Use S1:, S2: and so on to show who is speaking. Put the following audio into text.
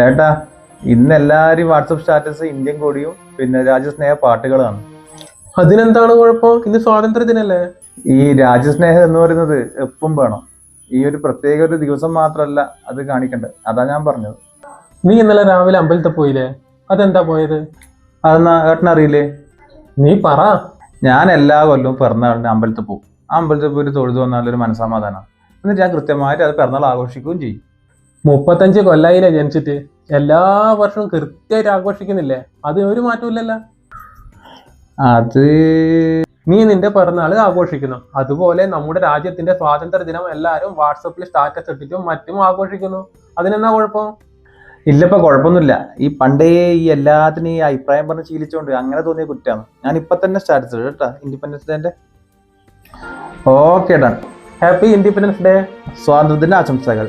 S1: ഏട്ടാ, ഇന്ന് എല്ലാരും വാട്സപ്പ് സ്റ്റാറ്റസ് ഇന്ത്യൻ കൊടിയും പിന്നെ രാജ്യസ്നേഹ പാട്ടുകളാണ്.
S2: അതിനെന്താണ് കുഴപ്പം? ഇന്ന് സ്വാതന്ത്ര്യ ദിനല്ലേ?
S1: ഈ രാജ്യസ്നേഹം എന്ന് പറയുന്നത് എപ്പം വേണം, ഈ ഒരു പ്രത്യേക ഒരു ദിവസം മാത്രമല്ല അത് കാണിക്കണ്ടേ, അതാ ഞാൻ പറഞ്ഞത്.
S2: നീ ഇന്നലെ രാവിലെ അമ്പലത്തിൽ പോയില്ലേ? അതെന്താ പോയത്?
S1: അതെന്നാ ഏട്ടനറിയില്ലേ?
S2: നീ പറ.
S1: ഞാൻ എല്ലാ കൊല്ലവും പിറന്നാളിന് അമ്പലത്തിൽ പോകും. ആ അമ്പലത്തിൽ പോയിട്ട് തൊഴുതു വന്നാലൊരു മനസ്സമാധാനമാണ്. എന്നിട്ട് ഞാൻ കൃത്യമായിട്ട് അത് പിറന്നാൾ ആഘോഷിക്കുകയും ചെയ്യും.
S2: 35 കൊല്ലായില്ലേ ജനിച്ചിട്ട്? എല്ലാ വർഷവും കൃത്യമായിട്ട് ആഘോഷിക്കുന്നില്ലേ? അത് ഒരു മാറ്റമില്ലല്ലോ.
S1: അത്
S2: നീ നിന്റെ പിറന്നാള് ആഘോഷിക്കുന്നു, അതുപോലെ നമ്മുടെ രാജ്യത്തിന്റെ സ്വാതന്ത്ര്യ ദിനം എല്ലാവരും വാട്സപ്പിൽ സ്റ്റാറ്റസ് ഇട്ടിട്ടും മറ്റും ആഘോഷിക്കുന്നു. അതിനെന്താ കുഴപ്പം?
S1: ഇല്ലപ്പോ കുഴപ്പമൊന്നുമില്ല. ഈ പണ്ടേ ഈ എല്ലാത്തിനും ഈ അഭിപ്രായം പറഞ്ഞ് ശീലിച്ചോണ്ട് അങ്ങനെ തോന്നിയ കുറ്റാണ്. ഞാൻ ഇപ്പൊ തന്നെ സ്റ്റാറ്റസ് ഇടും കേട്ടാ, ഇൻഡിപെൻഡൻസ് ഡേന്റെ. Okay done.
S2: Happy independence day.
S1: സ്വാതന്ത്ര്യദിന ആശംസകൾ.